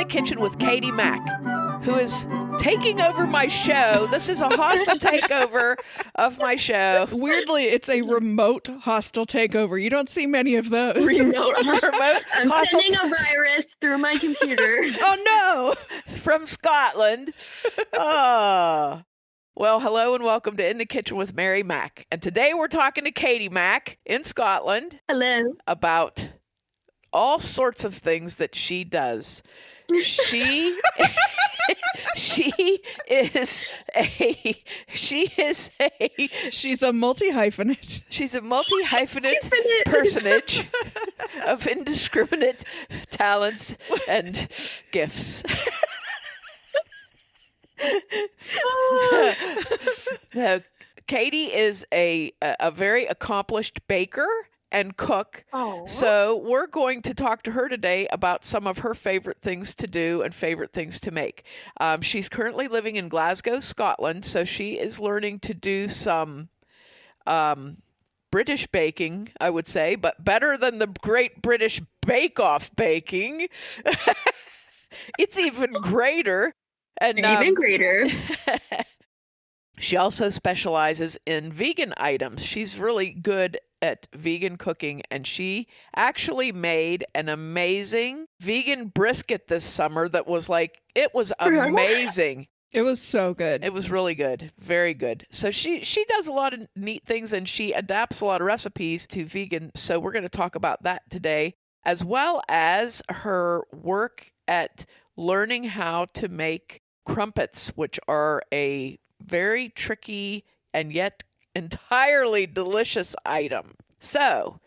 Kitchen with Katy Mac, who is taking over my show. This is a hostile takeover of my show. Weirdly, it's a remote hostile takeover. You don't see many of those. Remote I'm hostile sending a virus through my computer. Oh, no. from Scotland. Oh. Well, hello and welcome to In the Kitchen with Mary Mac. And today we're talking to Katy Mac in Scotland Hello. about all sorts of things that she does. She is a She's a multi-hyphenate. She's a multi-hyphenate personage of indiscriminate talents and gifts. Now, Katy is a very accomplished baker and cook. Oh. So we're going to talk to her today about some of her favorite things to do and favorite things to make. She's currently living in Glasgow, Scotland, so she is learning to do some British baking, I would say, but better than the Great British Bake Off baking. It's even greater. And Even greater. She also specializes in vegan items. She's really good at vegan cooking, and she actually made an amazing vegan brisket this summer that was it was amazing. It was so good. It was really good. Very good. So she does a lot of neat things, and she adapts a lot of recipes to vegan. So we're going to talk about that today, as well as her work at learning how to make crumpets, which are a very tricky and yet entirely delicious item. So,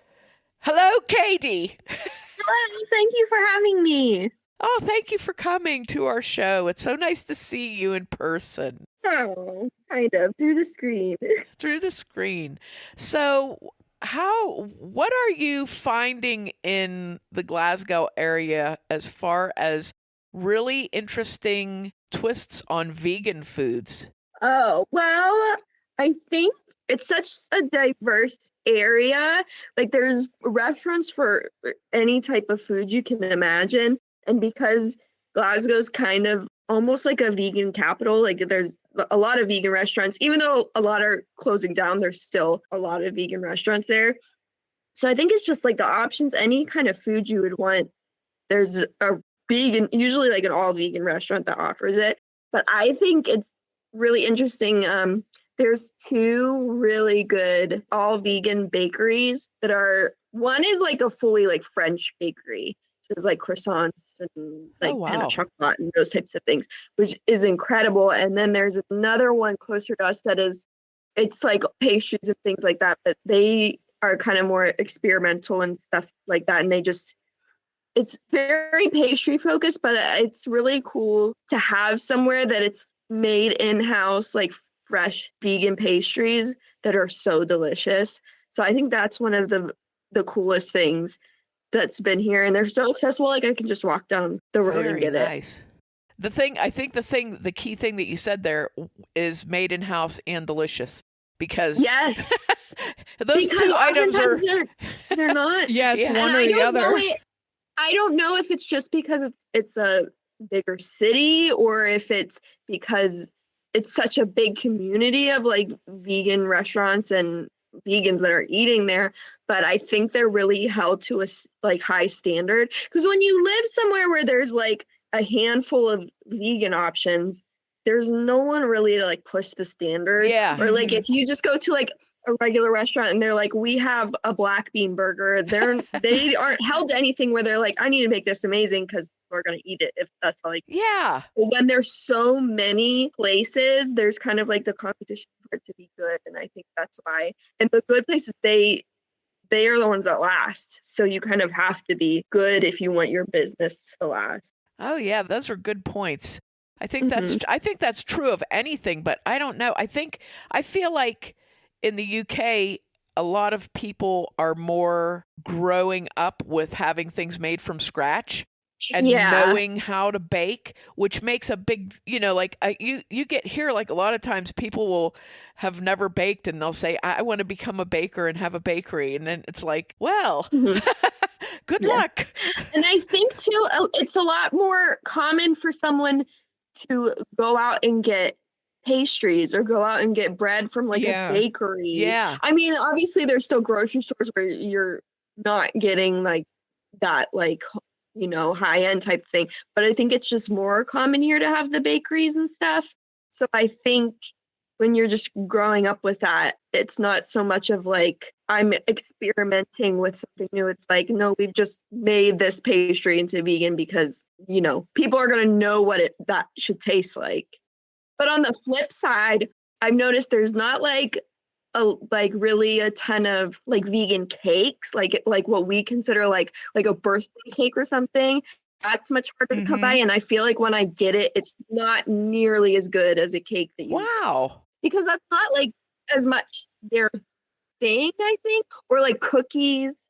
hello, Katy. Hello. Thank you for having me. Oh, thank you for coming to our show. It's so nice to see you in person. Oh, kind of. Through the screen. Through the screen. So, what are you finding in the Glasgow area as far as really interesting twists on vegan foods? Oh, well, I think it's such a diverse area. There's restaurants for any type of food you can imagine. And because Glasgow's kind of almost like a vegan capital, there's a lot of vegan restaurants. Even though a lot are closing down, there's still a lot of vegan restaurants there. So I think it's just the options, any kind of food you would want. There's a vegan, usually an all vegan restaurant that offers it. But I think it's really interesting. There's two really good all vegan bakeries that are, one is a fully French bakery. So it's croissants and pain au chocolat and those types of things, which is incredible. And then there's another one closer to us it's pastries and things like that, but they are kind of more experimental and stuff like that. And it's very pastry focused, but it's really cool to have somewhere that it's made in-house, fresh vegan pastries that are so delicious. So I think that's one of the coolest things that's been here. And they're so accessible, I can just walk down the road and get nice. It. The key thing that you said there is made in-house and delicious. Because yes, those two items are they're not. Yeah, it's one or the other. I don't know if it's just because it's a bigger city or if it's because it's such a big community of vegan restaurants and vegans that are eating there. But I think they're really held to a high standard, because when you live somewhere where there's a handful of vegan options, there's no one really to push the standards. Yeah. Or if you just go to a regular restaurant and they're we have a black bean burger, they aren't held to anything where they're I need to make this amazing because we're going to eat it, if that's all. Yeah. When there's so many places, there's kind of the competition for it to be good. And I think that's why. And the good places, they are the ones that last. So you kind of have to be good if you want your business to last. Oh yeah, those are good points. I think that's true of anything, but I don't know. I feel like in the UK, a lot of people are more growing up with having things made from scratch and knowing how to bake, which makes a big, you get here, a lot of times people will have never baked and they'll say, I want to become a baker and have a bakery. And then it's well, Good Yeah. luck. And I think too, it's a lot more common for someone to go out and get pastries or go out and get bread from like a Yeah. bakery. Yeah. I mean, obviously there's still grocery stores where you're not getting like that, like, you know, high end type thing. But I think it's just more common here to have the bakeries and stuff. So I think when you're just growing up with that, it's not so much of like, I'm experimenting with something new. It's like, no, we've just made this pastry into vegan because, you know, people are going to know what that should taste like. But on the flip side, I've noticed there's not like really a ton of like vegan cakes, like what we consider like a birthday cake or something. That's much harder to come by. And I feel like when I get it, it's not nearly as good as a cake that you Wow. because that's not like as much their thing, I think, or like cookies.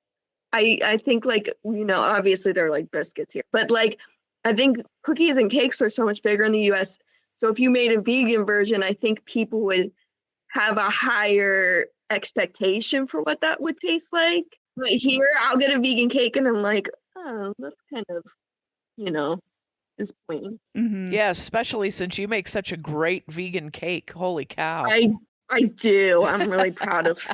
I think like, you know, obviously they're like biscuits here, but like I think cookies and cakes are so much bigger in the US. So if you made a vegan version, I think people would have a higher expectation for what that would taste like. But here I'll get a vegan cake and I'm like, oh, that's kind of, you know, disappointing. Yeah, especially since you make such a great vegan cake. Holy cow. I do. I'm really proud of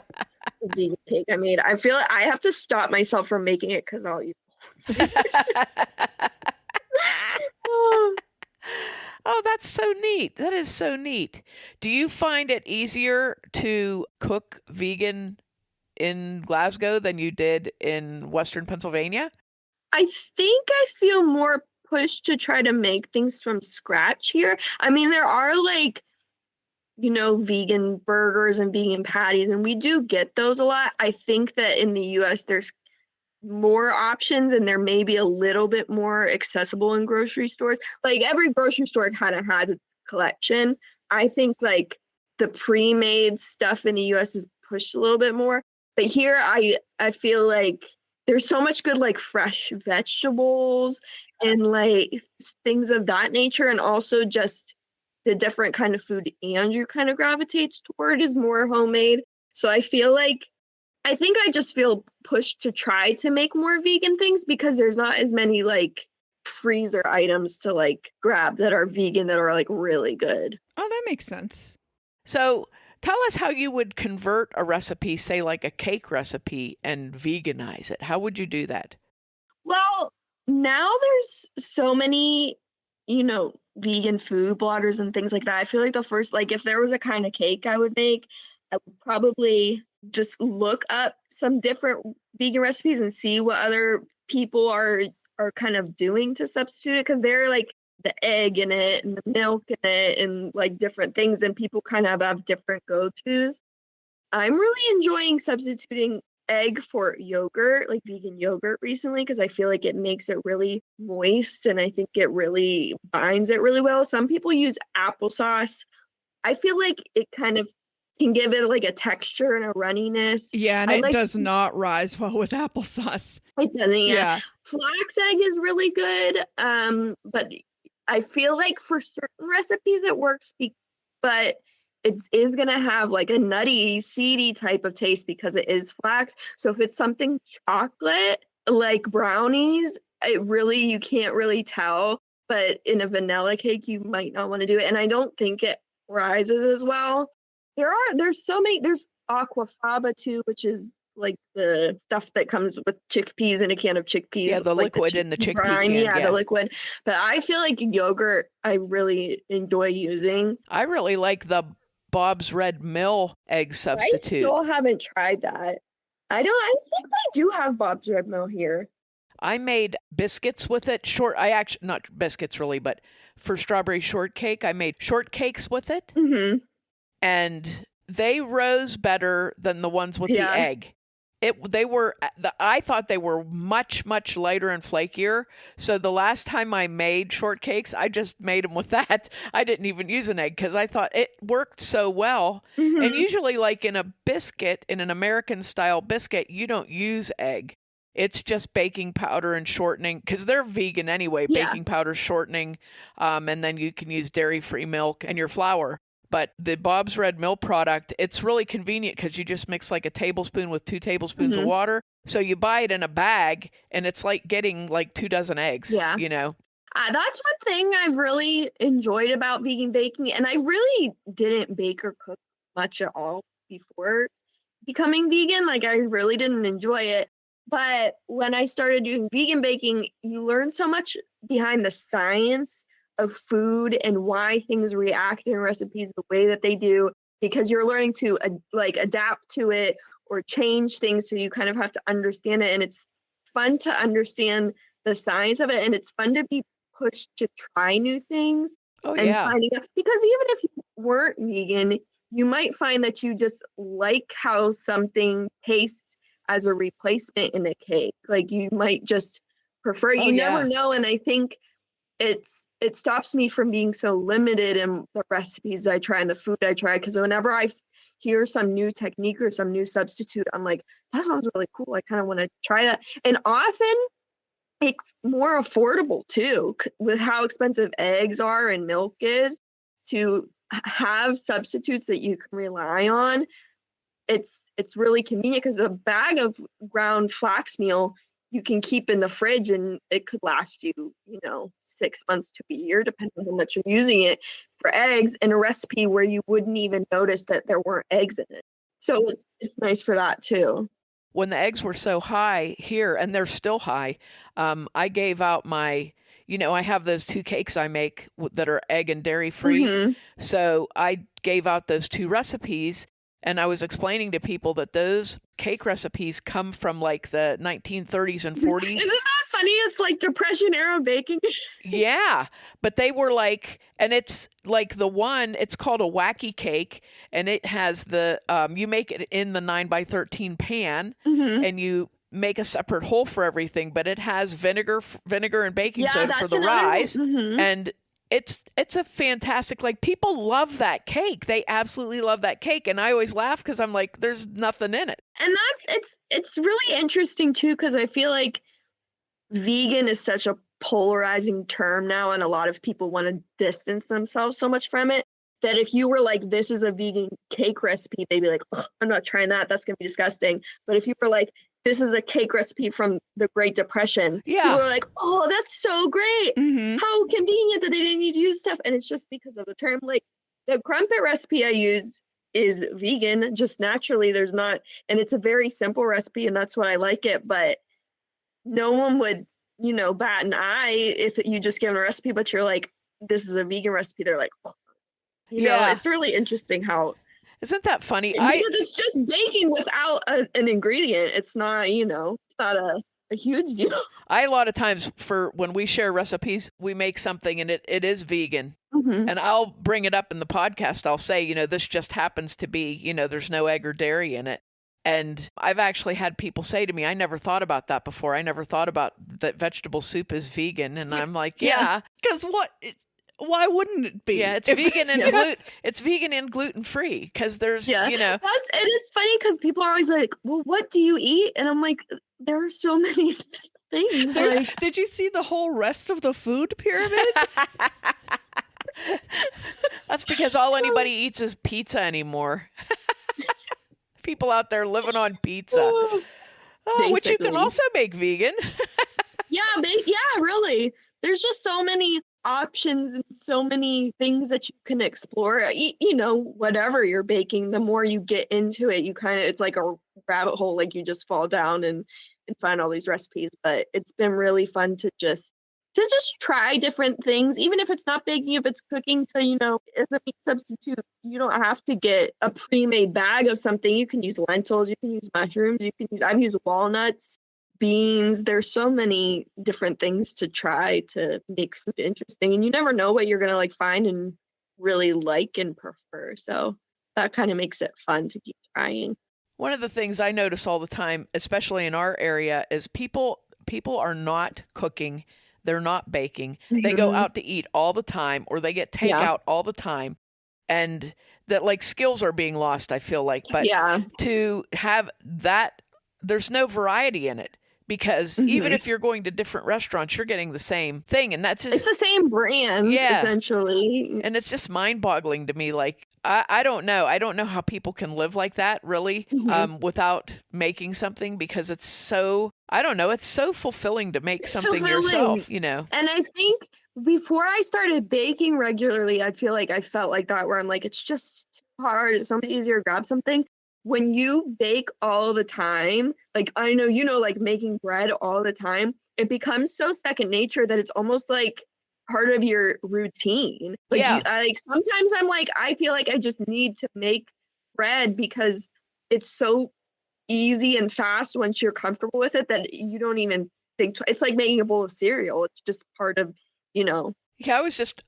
the vegan cake I made. I feel I have to stop myself from making it because I'll eat. Oh, that's so neat. That is so neat. Do you find it easier to cook vegan in Glasgow than you did in Western Pennsylvania? I think I feel more pushed to try to make things from scratch here. I mean, there are like, you know, vegan burgers and vegan patties, and we do get those a lot. I think that in the US, there's more options and they're maybe a little bit more accessible in grocery stores. Like every grocery store kind of has its collection. I think like the pre-made stuff in the US is pushed a little bit more. But here I feel like there's so much good like fresh vegetables and like things of that nature, and also just the different kind of food Andrew kind of gravitates toward is more homemade. So I feel like I think I just feel pushed to try to make more vegan things because there's not as many like freezer items to like grab that are vegan that are like really good. Oh, that makes sense. So tell us how you would convert a recipe, say like a cake recipe, and veganize it. How would you do that? Well, now there's so many, you know, vegan food bloggers and things like that. I feel like the first, like if there was a kind of cake I would make, I would probably just look up some different vegan recipes and see what other people are kind of doing to substitute it, because they're like the egg in it and the milk in it and like different things, and people kind of have different go-tos. I'm really enjoying substituting egg for yogurt, like vegan yogurt recently, because I feel like it makes it really moist and I think it really binds it really well. Some people use applesauce. I feel like it kind of can give it like a texture and a runniness. Yeah, and I it like does not rise well with applesauce. it doesn't, yeah. Yeah. Flax egg is really good. But I feel like for certain recipes it works, but it is gonna have like a nutty, seedy type of taste because it is flax. So if it's something chocolate, like brownies, you can't really tell. But in a vanilla cake, you might not want to do it. And I don't think it rises as well. There's so many. There's aquafaba too, which is like the stuff that comes with chickpeas in a can of chickpeas. Yeah, the like liquid in the chickpea brine. can. Yeah, the liquid. But I feel like yogurt I really enjoy using. I really like the Bob's Red Mill egg I substitute. still haven't tried that. I think they do have Bob's Red Mill here. I made biscuits with it. Not biscuits really, but for strawberry shortcake, I made shortcakes with it. Mm-hmm. And they rose better than the ones with the egg. I thought they were much, much lighter and flakier. So the last time I made shortcakes, I just made them with that. I didn't even use an egg because I thought it worked so well. Mm-hmm. And usually like in a biscuit, in an American style biscuit, you don't use egg. It's just baking powder and shortening because they're vegan anyway. Yeah. Baking powder, shortening, and then you can use dairy-free milk and your flour. But the Bob's Red Mill product, it's really convenient because you just mix like a tablespoon with 2 tablespoons of water, So you buy it in a bag and it's like getting like 2 dozen eggs, Yeah. you know? That's one thing I've really enjoyed about vegan baking. And I really didn't bake or cook much at all before becoming vegan. Like, I really didn't enjoy it. But when I started doing vegan baking, you learn so much behind the science of food and why things react in recipes the way that they do, because you're learning to adapt to it or change things. So you kind of have to understand it. And it's fun to understand the science of it. And it's fun to be pushed to try new things Oh, and yeah. finding out, because even if you weren't vegan, you might find that you just like how something tastes as a replacement in a cake. Like, you might just prefer, Oh, you yeah. never know. And I think it stops me from being so limited in the recipes I try and the food I try. Because whenever I hear some new technique or some new substitute, I'm like, that sounds really cool. I kind of want to try that. And often it's more affordable too, with how expensive eggs are and milk is, to have substitutes that you can rely on. It's really convenient, because a bag of ground flax meal you can keep in the fridge and it could last you, 6 months to a year, depending on how much you're using it. For eggs, in a recipe where you wouldn't even notice that there weren't eggs in it. So it's nice for that too. When the eggs were so high here, and they're still high, I gave out my, I have those 2 cakes I make that are egg and dairy free. Mm-hmm. So I gave out those 2 recipes, and I was explaining to people that those cake recipes come from like the 1930s and 40s. Isn't that funny? It's like Depression era baking. Yeah, but they were like, and it's like it's called a wacky cake, and it has you make it in the 9x13 pan, Mm-hmm. and you make a separate hole for everything, but it has vinegar and baking Yeah, soda for that's the another one. rise, Mhm. and it's a fantastic, like, people love that cake. They absolutely love that cake, and I always laugh because I'm like, there's nothing in it. And it's really interesting too, because I feel like vegan is such a polarizing term now, and a lot of people want to distance themselves so much from it, that if you were like, this is a vegan cake recipe, they'd be like, "Ugh, I'm not trying that. That's gonna be disgusting." But if you were like, this is a cake recipe from the Great Depression, Yeah. people were like, oh, that's so great. Mm-hmm. How convenient that they didn't need to use stuff. And it's just because of the term. Like, the crumpet recipe I use is vegan, just naturally. There's not, and it's a very simple recipe, and that's why I like it. But no one would, bat an eye if you just give them a recipe, but you're like, this is a vegan recipe. They're like, oh. Yeah. It's really interesting how, Isn't that funny? because it's just baking without an ingredient. It's not, it's not a huge deal. A lot of times, for when we share recipes, we make something and it is vegan. Mm-hmm. And I'll bring it up in the podcast. I'll say, this just happens to be, there's no egg or dairy in it. And I've actually had people say to me, I never thought about that before. I never thought about that vegetable soup is vegan. And I'm like, yeah. Because why wouldn't it be? Yeah, it's vegan and it's vegan and gluten free, because there's, And it's funny because people are always like, well, what do you eat? And I'm like, there are so many things. Did you see the whole rest of the food pyramid? That's because all anybody eats is pizza anymore. People out there living on pizza, which you can also make vegan. Yeah, really. There's just so many options and so many things that you can explore. Whatever you're baking, the more you get into it, it's like a rabbit hole. Like, you just fall down and find all these recipes. But it's been really fun to just try different things, even if it's not baking, if it's cooking, to as a meat substitute. You don't have to get a pre-made bag of something. You can use lentils, you can use mushrooms, I've used walnuts, beans. There's so many different things to try to make food interesting, and you never know what you're gonna find and really like and prefer. So that kind of makes it fun to keep trying. One of the things I notice all the time, especially in our area, is people are not cooking. They're not baking. They go out to eat all the time, or they get takeout all the time. And that, skills are being lost, I feel like. But to have that, there's no variety in it. because even if you're going to different restaurants, you're getting the same thing. And that's it's the same brands, essentially. And it's just mind-boggling to me. Like, I don't know. I don't know how people can live like that, really, without making something, because it's so, I don't know, it's so fulfilling to make something yourself, you know. And I think before I started baking regularly, I feel like I felt like that, where I'm like, it's just too hard. It's so much easier to grab something. When you bake all the time, like I know, you know, like making bread all the time, it becomes so second nature that it's almost like part of your routine. Like, like sometimes I'm like, I feel like I just need to make bread because it's so easy and fast once you're comfortable with it that you don't even think it's like making a bowl of cereal. It's just part of, you know. Yeah,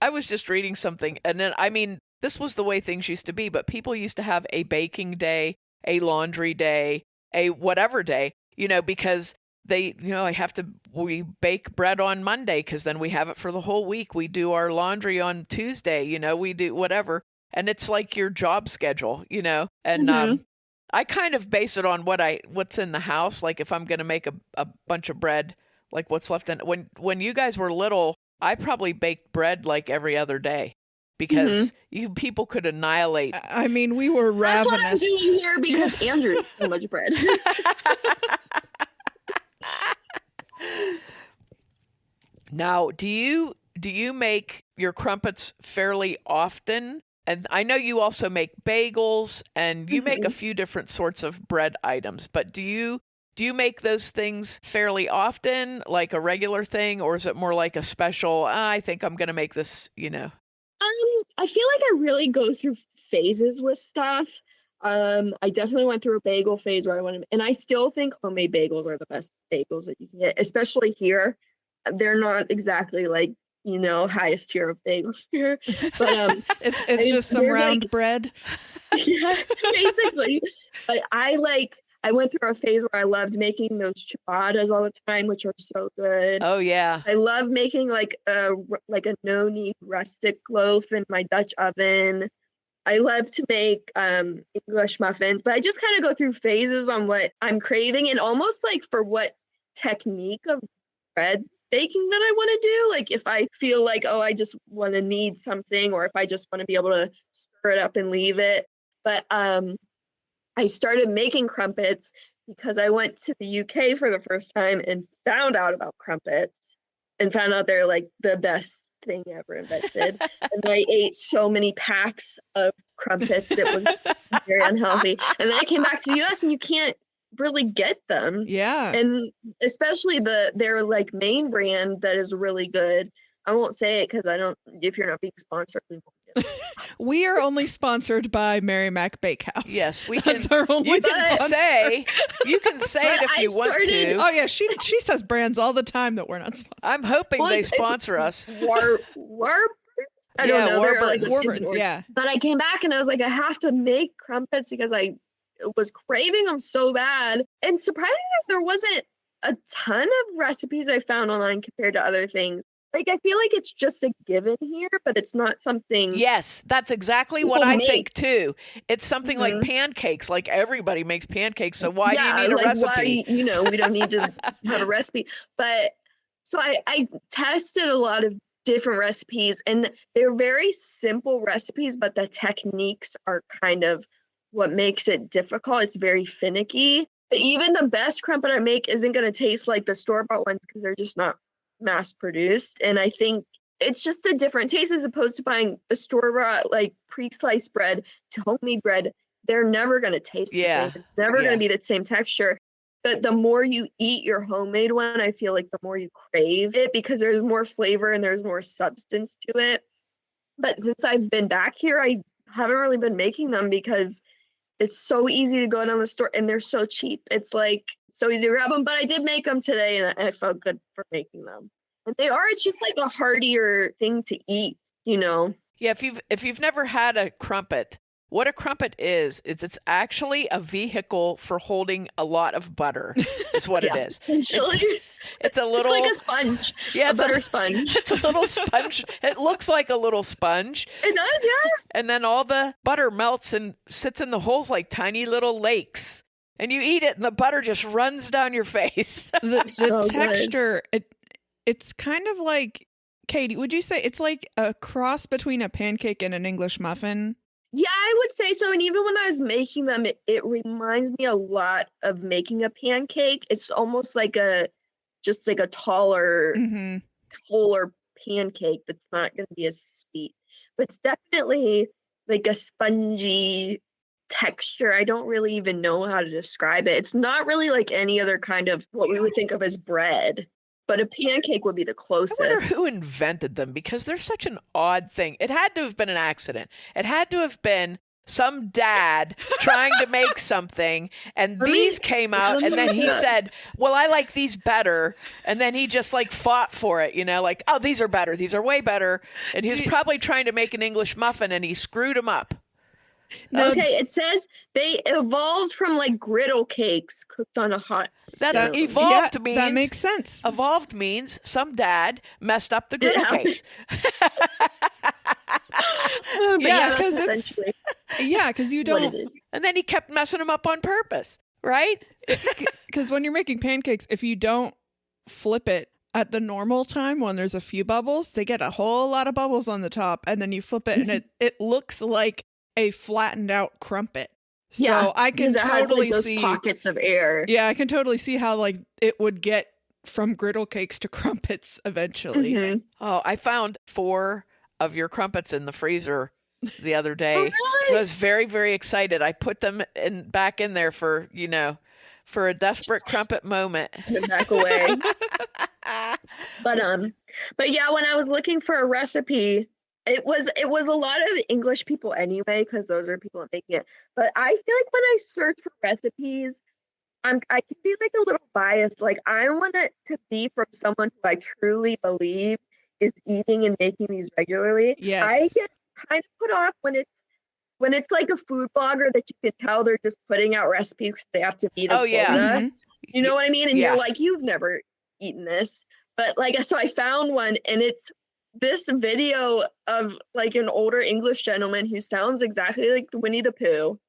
I was just reading something, and then, I mean, this was the way things used to be, but people used to have a baking day, a laundry day, a whatever day, you know, because they, you know, we bake bread on Monday because then we have it for the whole week. We do our laundry on Tuesday, you know, we do whatever. And it's like your job schedule, you know, and I kind of base it on what's in the house. Like if I'm going to make a bunch of bread, like what's left in, when you guys were little, I probably baked bread like every other day. Because you people could annihilate. I mean, we were ravenous. That's what I'm doing here because Andrew eats so much bread. Now, do you make your crumpets fairly often? And I know you also make bagels, and you make a few different sorts of bread items. But do you make those things fairly often, like a regular thing, or is it more like a special? I think I'm going to make this, you know. I feel like I really go through phases with stuff. I definitely went through a bagel phase where and I still think homemade bagels are the best bagels that you can get, especially here. They're not exactly like, you know, highest tier of bagels here, but it's just some round bread. Yeah, basically. But I went through a phase where I loved making those ciabattas all the time, which are so good. Oh yeah. I love making like a no-knead rustic loaf in my Dutch oven. I love to make English muffins, but I just kind of go through phases on what I'm craving and almost like for what technique of bread baking that I want to do. Like if I feel like, oh, I just want to knead something, or if I just want to be able to stir it up and leave it. But I started making crumpets because I went to the UK for the first time and found out about crumpets and found out they're like the best thing ever invented. And I ate so many packs of crumpets. It was very unhealthy. And then I came back to the US and you can't really get them. Yeah. And especially their like main brand that is really good. I won't say it because if you're not being sponsored, we won't get it. We are only sponsored by Mary Mac Bakehouse. Yes, we That's can. Our only You can sponsor. say it if you want to. Oh yeah, she says brands all the time that we're not sponsored. I'm hoping they sponsor us. I don't know. Warburtons, yeah. But I came back and I was like, I have to make crumpets because I was craving them so bad. And surprisingly, there wasn't a ton of recipes I found online compared to other things. Like, I feel like it's just a given here, but it's not something. Yes, that's exactly what I think too. It's something like pancakes. Like everybody makes pancakes, so why do you need a recipe? Why, we don't need to have a recipe. But so I tested a lot of different recipes, and they're very simple recipes, but the techniques are kind of what makes it difficult. It's very finicky. But even the best crumpet I make isn't going to taste like the store-bought ones because they're just not mass produced. And I think it's just a different taste as opposed to buying a store-bought like pre-sliced bread to homemade bread. They're never going to taste the same. It's never going to be the same texture. But the more you eat your homemade one, I feel like the more you crave it because there's more flavor and there's more substance to it. But since I've been back here, I haven't really been making them because it's so easy to go down the store and they're so cheap. It's like so easy to grab them. But I did make them today and I felt good for making them. And it's just like a heartier thing to eat, you know? Yeah, if you've never had a crumpet, what a crumpet is it's actually a vehicle for holding a lot of butter, is what it is. Essentially. It's a little... It's like a sponge. Yeah, it's a butter sponge. It's a little sponge. It looks like a little sponge. It does, yeah. And then all the butter melts and sits in the holes like tiny little lakes. And you eat it and the butter just runs down your face. The So good. texture, it's kind of like, Katie, would you say it's like a cross between a pancake and an English muffin? Yeah, I would say so. And even when I was making them, it reminds me a lot of making a pancake. It's almost like just like a taller, Mm-hmm. fuller pancake that's not going to be as sweet. But it's definitely like a spongy texture. I don't really even know how to describe it. It's not really like any other kind of what we would think of as bread, but a pancake would be the I wonder closest. who invented them because they're such an odd thing. It had to have been an accident. It had to have been some dad trying to make something, and these came out, and then he said, well, I like these better. And then he just like fought for it, like, oh, these are better. These are way better. And he was probably trying to make an English muffin, and he screwed him up. Okay, it says they evolved from like griddle cakes cooked on a hot stone. That's evolved means. That makes sense. Evolved means some dad messed up the griddle cakes. Yeah, that's because essentially because you what it don't, is. And then he kept messing them up on purpose, right? because when you're making pancakes, if you don't flip it at the normal time when there's a few bubbles, they get a whole lot of bubbles on the top, and then you flip it and it looks like a flattened out crumpet. Yeah, So I can because it has, totally like, those see pockets of air. Yeah, I can totally see how like it would get from griddle cakes to crumpets eventually. Mhm. Oh, I found 4 of your crumpets in the freezer the other day. Oh, really? I was very, very excited. I put them back in there for a desperate crumpet moment. Put it back away. But yeah, when I was looking for a recipe, it was a lot of English people anyway, because those are people making it. But I feel like when I search for recipes, I can be like a little biased. Like I want it to be from someone who I truly believe is eating and making these regularly. Yes. I get kind of put off when it's like a food blogger that you can tell they're just putting out recipes 'cause they have to meet a Oh, yeah. quota. Mhm. You know what I mean? And Yeah. you're like, you've never eaten this. But like, so I found one, and it's this video of like an older English gentleman who sounds exactly like Winnie the Pooh.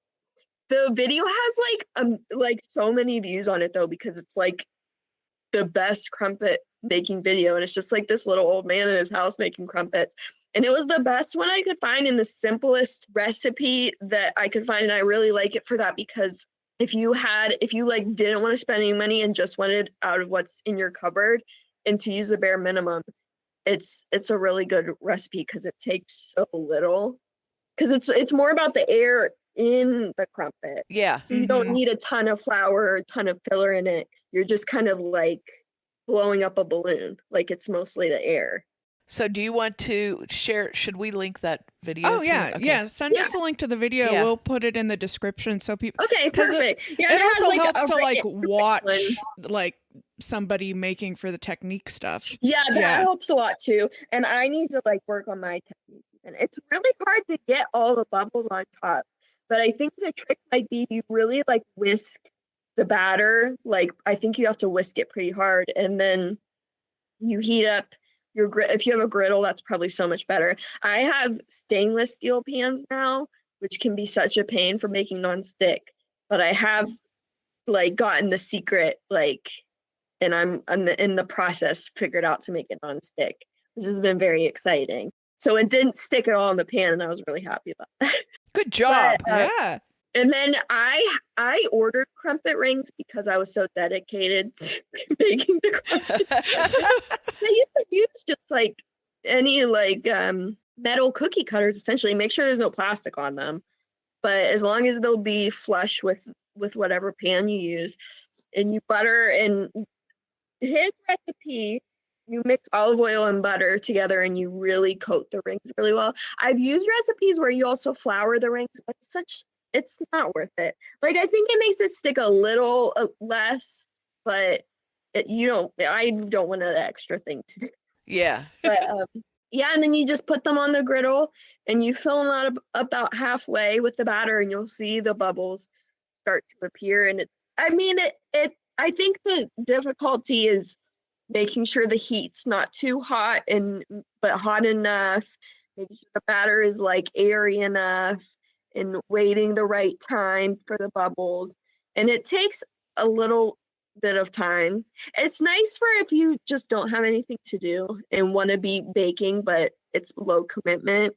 The video has like so many views on it though, because it's like the best crumpet making video, and it's just like this little old man in his house making crumpets. And it was the best one I could find in the simplest recipe that I could find, and I really like it for that, because if you like didn't want to spend any money and just wanted out of what's in your cupboard and to use the bare minimum, it's a really good recipe because it takes so little, because it's more about the air in the crumpet. Yeah. So you don't need a ton of flour or a ton of filler in it. You're just kind of like blowing up a balloon. Like it's mostly the air. So do you want to share? Should we link that video? Oh too? yeah, Okay. yeah. Send us a link to the video. Yeah. We'll put it in the description so people. Okay, 'Cause perfect. Yeah, It has, also like, helps a to like written watch one. like somebody making for the technique stuff. Yeah, that Yeah. helps a lot too. And I need to like work on my technique. And it's really hard to get all the bubbles on top. But I think the trick might be you really like whisk the batter. Like I think you have to whisk it pretty hard, and then you heat up your if you have a griddle, that's probably so much better. I have stainless steel pans now, which can be such a pain for making nonstick. But I have like gotten the secret, like, and I'm in the process figured out to make it nonstick, which has been very exciting. So it didn't stick at all in the pan, and I was really happy about that. Good job. But, Yeah. And then I ordered crumpet rings because I was so dedicated to making the crumpets. You could use just like any like metal cookie cutters, essentially. Make sure there's no plastic on them, but as long as they'll be flush with whatever pan you use, and you butter. And his recipe, you mix olive oil and butter together and you really coat the rings really well. I've used recipes where you also flour the rings, but it's not worth it. Like I think it makes it stick a little less, but I don't want an extra thing to do. Yeah. But yeah, and then you just put them on the griddle and you fill them out about halfway with the batter, and you'll see the bubbles start to appear. And I think the difficulty is making sure the heat's not too hot but hot enough. Making sure the batter is like airy enough, and waiting the right time for the bubbles. And it takes a little bit of time. It's nice for if you just don't have anything to do and want to be baking, but it's low commitment.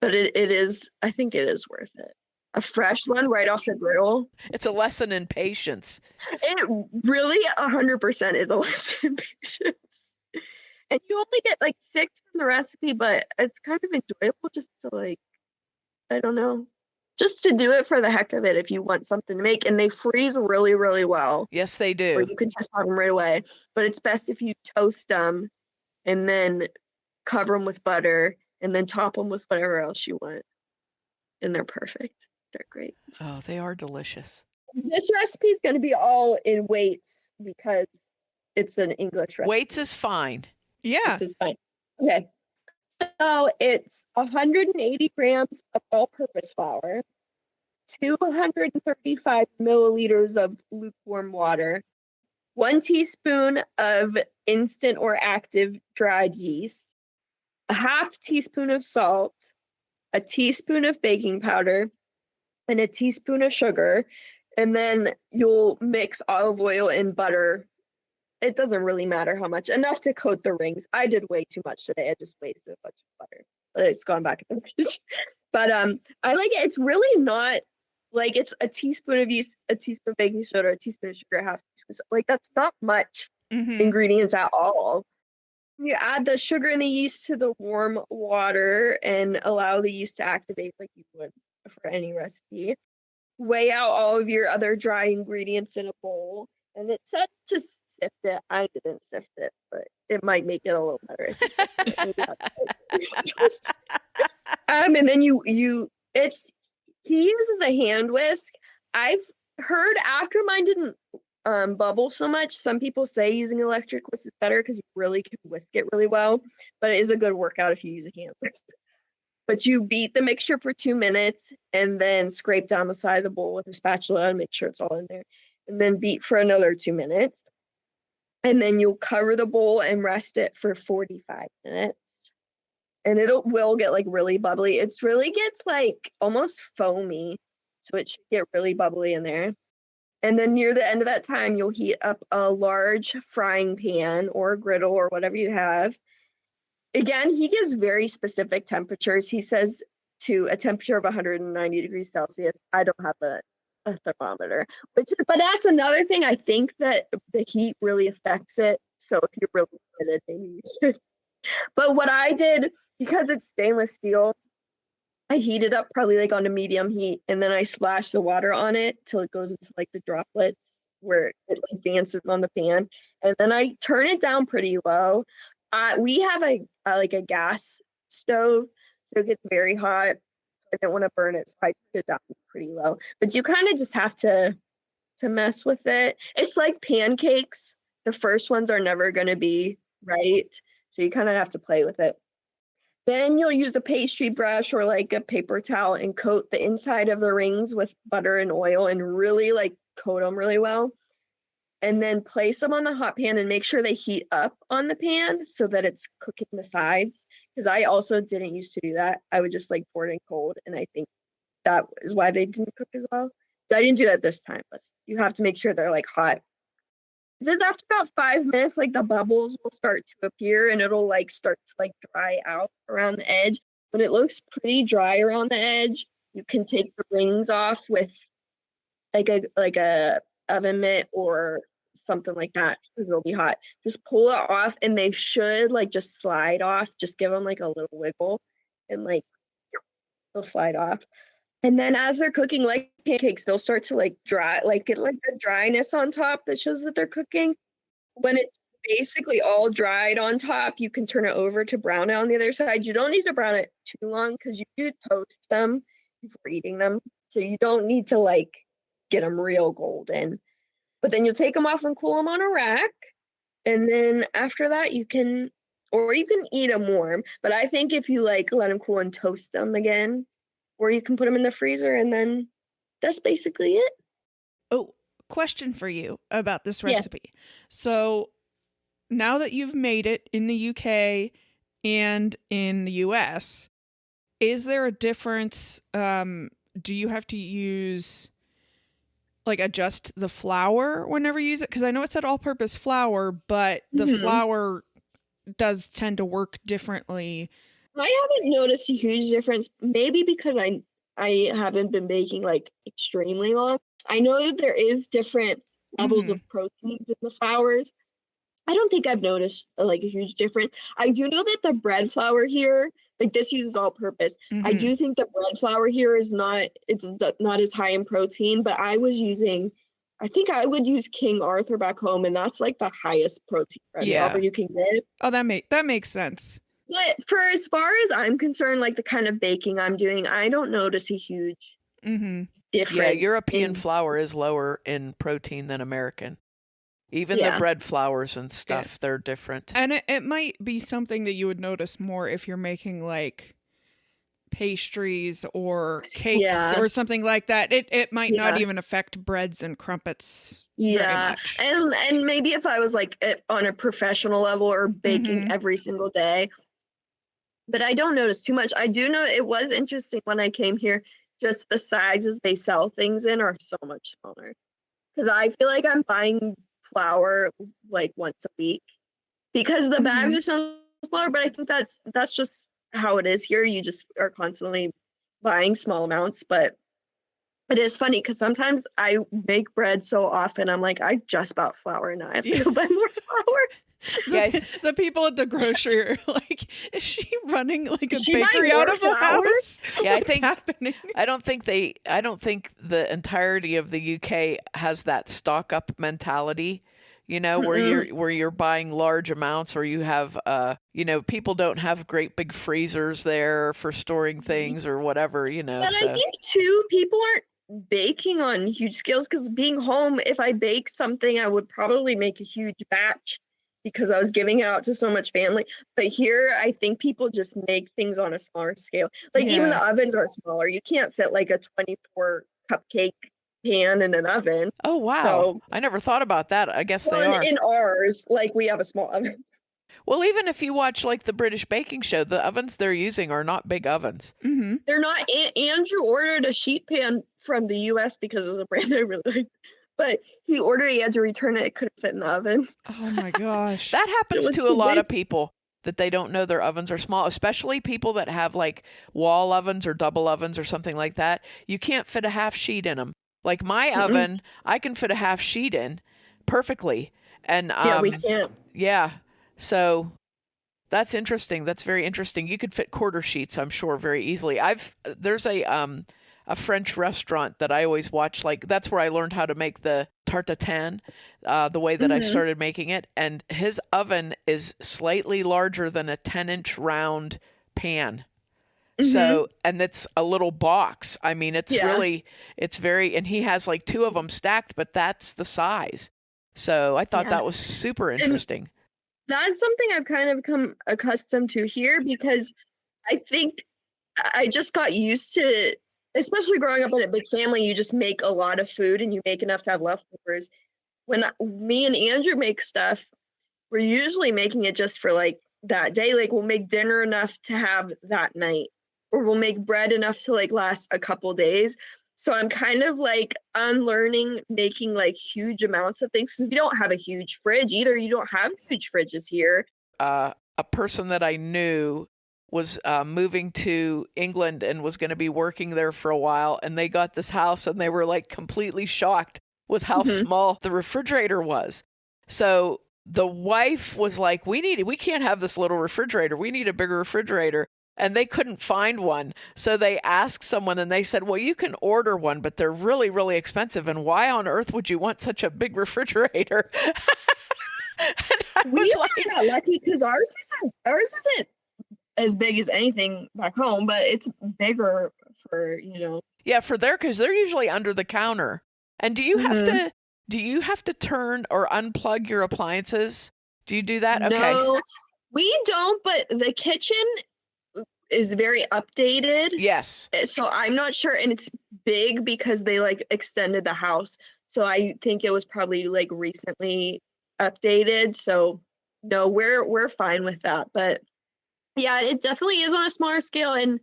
But it is, I think it is worth it. A fresh one right off the griddle. It's a lesson in patience. It really 100% is a lesson in patience. And you only get like 6 from the recipe, but it's kind of enjoyable just to like, I don't know, just to do it for the heck of it if you want something to make. And they freeze really, really well. Yes, they Or do. you can just have them right away. But it's best if you toast them and then cover them with butter and then top them with whatever else you want. And they're perfect. They're great. Oh, they are delicious. This recipe is going to be all in weights because it's an English recipe. Weights is fine. Yeah. Weights is fine. Okay. So it's 180 grams of all-purpose flour, 235 milliliters of lukewarm water, 1 teaspoon of instant or active dried yeast, a half teaspoon of salt, a teaspoon of baking powder, and a teaspoon of sugar. And then you'll mix olive oil and butter. It doesn't really matter how much, enough to coat the rings. I did way too much today. I just wasted a bunch of butter, but it's gone back in the fridge. But I like it. It's really not like it's a teaspoon of yeast, a teaspoon of baking soda, a teaspoon of sugar, half teaspoon. Like that's not much ingredients at all. You add the sugar and the yeast to the warm water and allow the yeast to activate like you would for any recipe. Weigh out all of your other dry ingredients in a bowl, and it said to sift it. I didn't sift it, but it might make it a little better if you sift it. Maybe and then he uses a hand whisk. I've heard after mine didn't bubble so much. Some people say using electric whisk is better because you really can whisk it really well, but it is a good workout if you use a hand whisk. But you beat the mixture for 2 minutes and then scrape down the side of the bowl with a spatula and make sure it's all in there. And then beat for another 2 minutes. And then you'll cover the bowl and rest it for 45 minutes. And will get like really bubbly. It's really gets like almost foamy. So it should get really bubbly in there. And then near the end of that time, you'll heat up a large frying pan or griddle or whatever you have. Again, he gives very specific temperatures. He says to a temperature of 190 degrees Celsius. I don't have a thermometer, but that's another thing. I think that the heat really affects it. So if you're really committed, maybe you should. But what I did, because it's stainless steel, I heat it up probably like on a medium heat, and then I splash the water on it till it goes into like the droplets where it like dances on the pan, and then I turn it down pretty low. We have like a gas stove, so it gets very hot. So I didn't want to burn it, so I turned it down pretty low. But you kind of just have to mess with it. It's like pancakes. The first ones are never going to be right, so you kind of have to play with it. Then you'll use a pastry brush or like a paper towel and coat the inside of the rings with butter and oil and really like coat them really well. And then place them on the hot pan and make sure they heat up on the pan so that it's cooking the sides. Because I also didn't used to do that. I would just like pour it in cold. And I think that is why they didn't cook as well. I didn't do that this time, but you have to make sure they're like hot. It says after about 5 minutes, like the bubbles will start to appear and it'll like start to like dry out around the edge. When it looks pretty dry around the edge, you can take the rings off with like a oven mitt or something like that because they'll be hot. Just pull it off and they should like just slide off. Just give them like a little wiggle and like they'll slide off. And then as they're cooking like pancakes, they'll start to like dry, like get like the dryness on top that shows that they're cooking. When it's basically all dried on top, you can turn it over to brown it on the other side. You don't need to brown it too long because you do toast them before eating them. So you don't need to like get them real golden. But then you'll take them off and cool them on a rack. And then after that, you can eat them warm. But I think if you like let them cool and toast them again, or you can put them in the freezer, and then that's basically it. Oh, question for you about this recipe. So now that you've made it in the UK and in the US, is there a difference? Do you have to use like adjust the flour whenever you use it? Because I know it said all-purpose flour, but the flour does tend to work differently. I haven't noticed a huge difference. Maybe because I haven't been baking like extremely long. I know that there is different levels of proteins in the flours. I don't think I've noticed like a huge difference. I do know that the bread flour here, like this uses all purpose. I do think the bread flour here is not not as high in protein, but I think I would use King Arthur back home, and that's like the highest protein bread flour you can get. Oh, that makes sense. But for as far as I'm concerned, like the kind of baking I'm doing, I don't notice a huge difference. Yeah, European flour is lower in protein than American. Even the bread flours and stuff, they're different. And it might be something that you would notice more if you're making like pastries or cakes or something like that. It might not even affect breads and crumpets very much. And maybe if I was like on a professional level or baking every single day. But I don't notice too much. I do know it was interesting when I came here, just the sizes they sell things in are so much smaller. Because I feel like I'm buying flour like once a week because the bags are so smaller, but I think that's just how it is here. You just are constantly buying small amounts, but it is funny because sometimes I make bread so often I'm like, I just bought flour and I have to go buy more flour. The people at the grocery are like, is she running like a bakery out of the house? Yeah, What's happening? I don't think the entirety of the UK has that stock up mentality, where you're buying large amounts, or you have people don't have great big freezers there for storing things or whatever, But I think too, people aren't baking on huge scales because being home, if I bake something, I would probably make a huge batch because I was giving it out to so much family. But here, I think people just make things on a smaller scale. Like even the ovens are smaller. You can't fit like a 24 cupcake pan in an oven. Oh, wow. So, I never thought about that. I guess they are. In ours, like we have a small oven. Well, even if you watch like the British baking show, the ovens they're using are not big ovens. They're not. Andrew ordered a sheet pan from the US because it was a brand I really liked. But he ordered it, he had to return it. It couldn't fit in the oven. Oh my gosh. That happens to a lot of people, that they don't know their ovens are small, especially people that have like wall ovens or double ovens or something like that. You can't fit a half sheet in them. Like my oven, I can fit a half sheet in perfectly. And we can't. Yeah. So that's interesting. That's very interesting. You could fit quarter sheets, I'm sure, very easily. There's a French restaurant that I always watch. Like that's where I learned how to make the tarte tatin, the way that I started making it. And his oven is slightly larger than a 10-inch round pan. So, and it's a little box. I mean, it's very, and he has like two of them stacked, but that's the size. So I thought that was super interesting. And that's something I've kind of become accustomed to here because I think I just got used to, especially growing up in a big family, you just make a lot of food and you make enough to have leftovers. When me and Andrew make stuff, we're usually making it just for like that day. Like we'll make dinner enough to have that night, or we'll make bread enough to like last a couple days. So I'm kind of like unlearning making like huge amounts of things. We don't have a huge fridge either. You don't have huge fridges here. A person that I knew was moving to England and was going to be working there for a while. And they got this house and they were like completely shocked with how small the refrigerator was. So the wife was like, we can't have this little refrigerator. We need a bigger refrigerator. And they couldn't find one. So they asked someone and they said, well, you can order one, but they're really, really expensive. And why on earth would you want such a big refrigerator? We got lucky because ours isn't as big as anything back home, but it's bigger for, Yeah, for because they're usually under the counter. And do you have to turn or unplug your appliances? Do you do that? Okay. No, we don't, but the kitchen is very updated. Yes. So I'm not sure. And it's big because they like extended the house. So I think it was probably like recently updated. So no, we're fine with that. But yeah, it definitely is on a smaller scale, and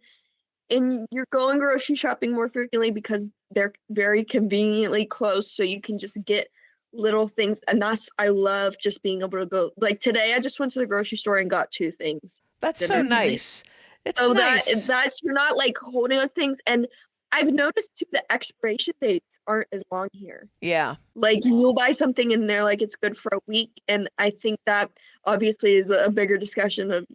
you're going grocery shopping more frequently because they're very conveniently close, so you can just get little things. And I love just being able to go. Like today, I just went to the grocery store and got 2 things. That's so Dinner tonight. nice. It's So nice. that's you're not like holding on things. And I've noticed too the expiration dates aren't as long here. Yeah. Like you'll buy something and they're like it's good for a week. And I think that obviously is a bigger discussion of,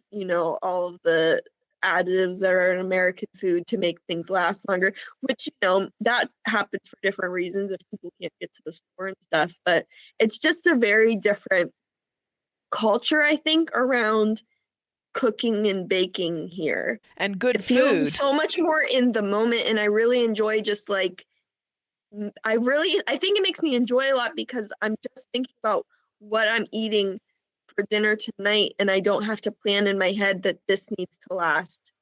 all of the additives that are in American food to make things last longer, which that happens for different reasons if people can't get to the store and stuff. But it's just a very different culture, I think, around cooking and baking here. And good it feels food. so much more in the moment, and I really enjoy just like I think it makes me enjoy a lot because I'm just thinking about what I'm eating for dinner tonight, and I don't have to plan in my head that this needs to last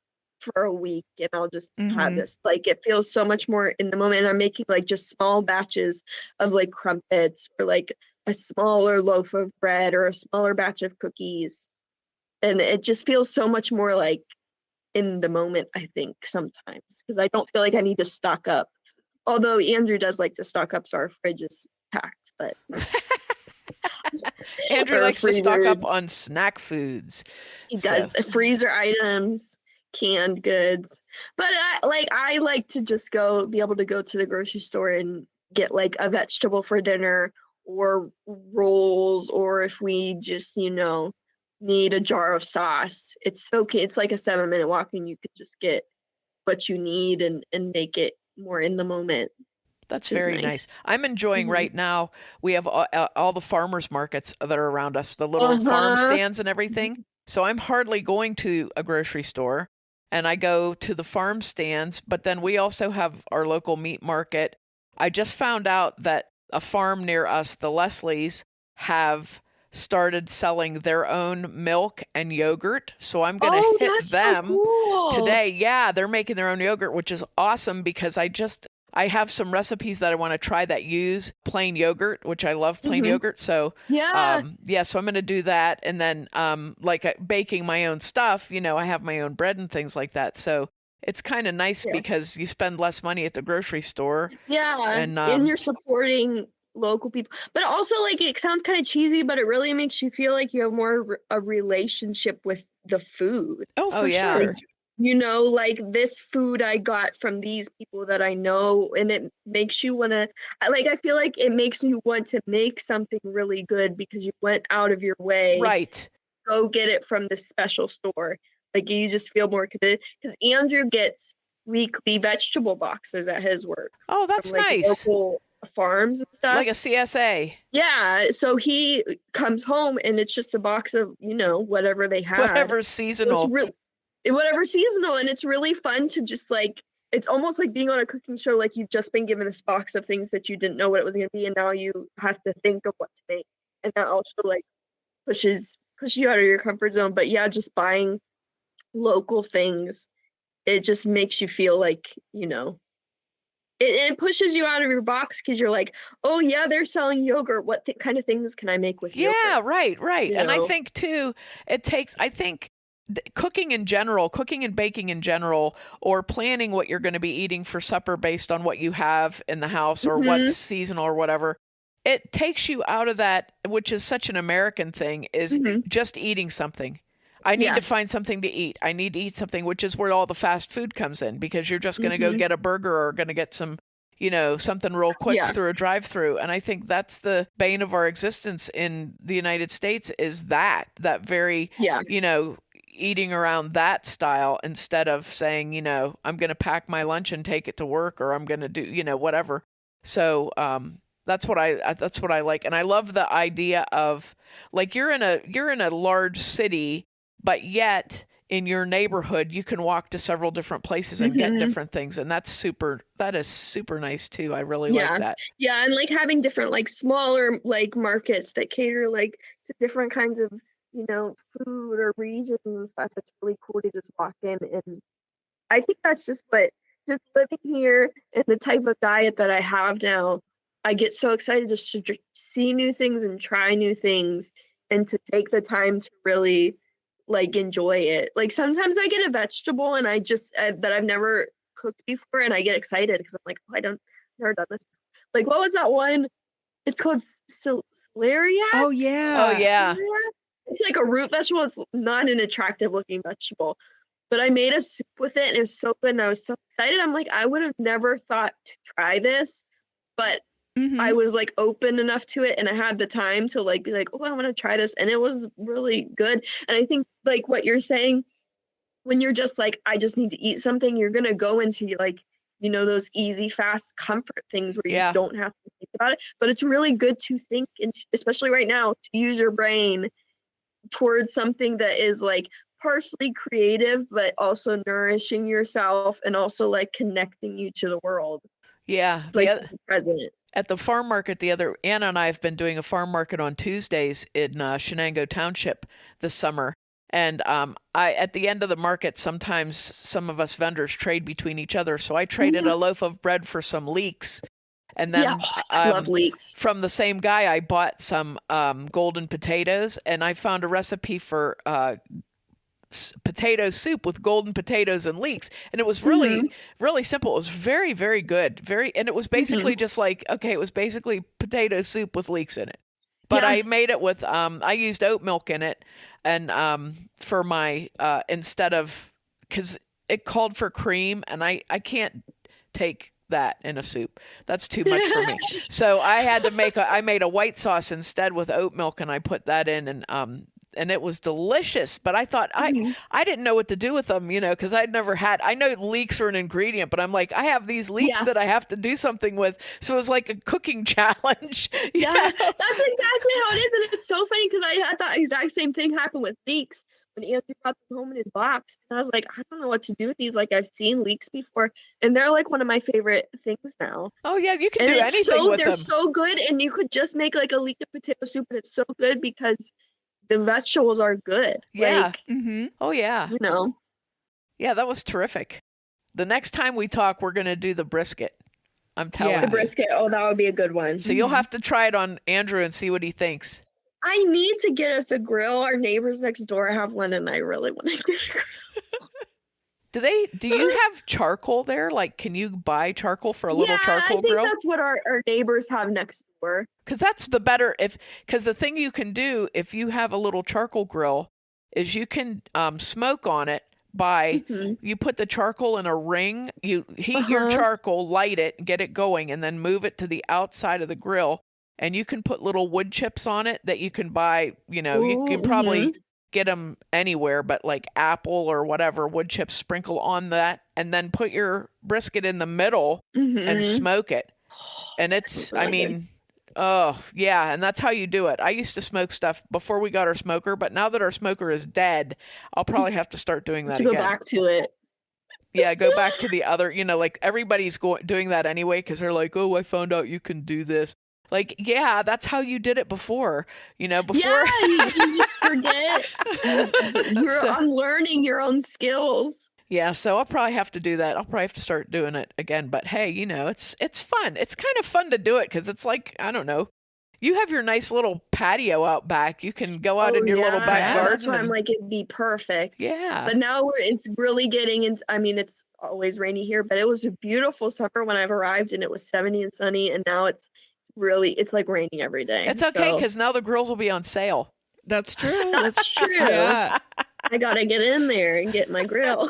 for a week and I'll just have this. Like it feels so much more in the moment, and I'm making like just small batches of like crumpets or like a smaller loaf of bread or a smaller batch of cookies. And it just feels so much more like in the moment, I think, sometimes, because I don't feel like I need to stock up. Although Andrew does like to stock up, so our fridge is packed, but Andrew likes to stock up on snack foods. He does freezer items, canned goods. But I like to just be able to go to the grocery store and get like a vegetable for dinner or rolls, or if we just, need a jar of sauce. It's okay. It's like a 7-minute walk and you could just get what you need and make it more in the moment. That's very nice. I'm enjoying right now. We have all the farmers markets that are around us, the little farm stands and everything. So I'm hardly going to a grocery store, and I go to the farm stands. But then we also have our local meat market. I just found out that a farm near us, the Leslies, have started selling their own milk and yogurt. So I'm going to hit them today. Yeah, they're making their own yogurt, which is awesome because I have some recipes that I want to try that use plain yogurt, which I love plain yogurt. So so I'm going to do that. And then baking my own stuff, I have my own bread and things like that. So it's kind of nice because you spend less money at the grocery store. Yeah. And you're supporting local people. But also, like, it sounds kind of cheesy, but it really makes you feel like you have more a relationship with the food. Oh, for sure. Like this food I got from these people that I know, and it makes you want to, I feel like it makes you want to make something really good because you went out of your way. Right. Go get it from this special store. Like you just feel more committed because Andrew gets weekly vegetable boxes at his work. Oh, that's from, nice. Local farms and stuff. Like a CSA. Yeah. So he comes home and it's just a box of, whatever they have. Whatever's seasonal. Whatever seasonal, and it's really fun to just it's almost like being on a cooking show. Like you've just been given this box of things that you didn't know what it was going to be, and now you have to think of what to make, and that also pushes you out of your comfort zone. But yeah, just buying local things, it just makes you feel like it pushes you out of your box because you're like, oh yeah, they're selling yogurt. What kind of things can I make with yogurt? Yeah, right. And I think too, cooking in general, cooking and baking in general, or planning what you're going to be eating for supper based on what you have in the house or what's seasonal or whatever, it takes you out of that, which is such an American thing, is just eating something. I need to find something to eat. I need to eat something, which is where all the fast food comes in, because you're just going to go get a burger or going to get some, something real quick through a drive-through. And I think that's the bane of our existence in the United States, is that very, eating around that style instead of saying, I'm going to pack my lunch and take it to work, or I'm going to do, whatever. So that's what I like. And I love the idea of like you're in a large city, but yet in your neighborhood you can walk to several different places and get different things, and that is super nice too. I really like that. Yeah, and having different smaller markets that cater to different kinds of food or regions and stuff. It's really cool to just walk in, and I think that's just living here and the type of diet that I have now. I get so excited just to see new things and try new things, and to take the time to really enjoy it. Sometimes I get a vegetable and I just that I've never cooked before, and I get excited because I'm like, oh, never done this. Like, what was that one? It's called celeriac. Oh yeah. Oh, yeah. It's like a root vegetable. It's not an attractive looking vegetable. But I made a soup with it and it was so good and I was so excited. I'm like, I would have never thought to try this, but I was like open enough to it and I had the time to like be like, oh, I want to try this. And it was really good. And I think like what you're saying, when you're just like, I just need to eat something, you're going to go into like, you know, those easy, fast comfort things where you don't have to think about it. But it's really good to think, and especially right now, to use your brain towards something that is like partially creative, but also nourishing yourself and also like connecting you to the world. Yeah. Like to be present. At the farm market, Anna and I have been doing a farm market on Tuesdays in Shenango Township this summer. And at the end of the market, sometimes some of us vendors trade between each other. So I traded a loaf of bread for some leeks. And then I love leeks. From the same guy, I bought some golden potatoes. And I found a recipe for potato soup with golden potatoes and leeks, and it was really really simple. It was very, very good, and it was basically just like, okay, it was basically potato soup with leeks in it, but I made it with I used oat milk in it, and for my instead of, because it called for cream and I can't take that in a soup. That's too much for me. So I had to I made a white sauce instead with oat milk, and I put that in, and it was delicious. But I thought I didn't know what to do with them, you know, because I know leeks are an ingredient, but I'm like, I have these leeks that I have to do something with. So it was like a cooking challenge. Yeah, that's exactly how it is. And it's so funny because I had that exact same thing happen with leeks when Anthony brought them home in his box. And I was like, I don't know what to do with these. Like, I've seen leeks before, and they're like one of my favorite things now. Oh yeah, you can do anything with them. They're so good, and you could just make like a leek of potato soup, and it's so good because the vegetables are good. Yeah. Like, Oh yeah. You know. Yeah, that was terrific. The next time we talk, we're going to do the brisket. I'm telling you. The brisket. Oh, that would be a good one. So you'll have to try it on Andrew and see what he thinks. I need to get us a grill. Our neighbors next door have one, and I really want to get a grill. Do you have charcoal there? Like, can you buy charcoal for a little charcoal grill? I think that's what our neighbors have next door. Because that's the better, because the thing you can do if you have a little charcoal grill is you can smoke on it by, you put the charcoal in a ring, you heat your charcoal, light it, get it going, and then move it to the outside of the grill. And you can put little wood chips on it that you can buy, you know, you can probably get them anywhere, but like apple or whatever, wood chips, sprinkle on that, and then put your brisket in the middle and smoke it. And it's, really, I mean, oh yeah, and that's how you do it. I used to smoke stuff before we got our smoker, but now that our smoker is dead, I'll probably have to start doing that again. Go back to it. Yeah, go back to the other, you know, like everybody's doing that anyway, because they're like, oh, I found out you can do this. Like, yeah, that's how you did it before, you know, before. Yeah, you just forget. You're unlearning your own skills. Yeah, so I'll probably have to do that. I'll probably have to start doing it again. But hey, you know, it's fun. It's kind of fun to do it because it's like, I don't know. You have your nice little patio out back. You can go out in your little back garden. That's why I'm like, it'd be perfect. Yeah. But now it's really getting into, I mean, it's always rainy here, but it was a beautiful summer when I've arrived and it was 70 and sunny. And now it's like raining every day. It's okay because now the grills will be on sale. That's true. That's true. Yeah. I gotta get in there and get my grill.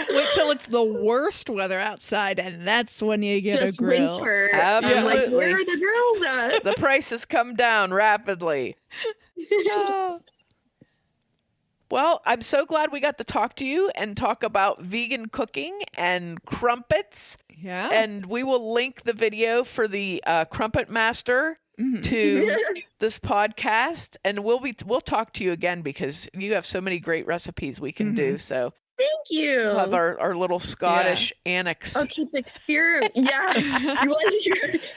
Wait till it's the worst weather outside, and that's when you get a grill. Winter. Absolutely. I'm like, where are the grills at? The prices come down rapidly. Well, I'm so glad we got to talk to you and talk about vegan cooking and crumpets. Yeah. And we will link the video for the Crumpet Master to this podcast, and we'll talk to you again because you have so many great recipes we can do. So thank you. We'll have our little Scottish annex. I'll keep experiment. Yeah,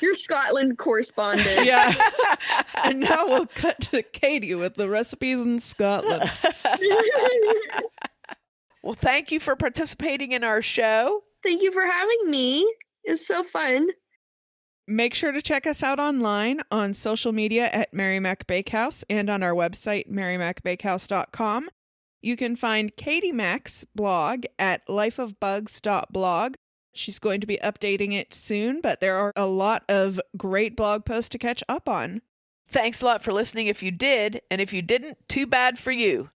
your Scotland correspondent. Yeah. And now we'll cut to Katy with the recipes in Scotland. Well, thank you for participating in our show. Thank you for having me. It's so fun. Make sure to check us out online on social media at Mary Mac Bakehouse and on our website, marymacbakehouse.com. You can find Katy Mac's blog at lifeofbugs.blog. She's going to be updating it soon, but there are a lot of great blog posts to catch up on. Thanks a lot for listening if you did, and if you didn't, too bad for you.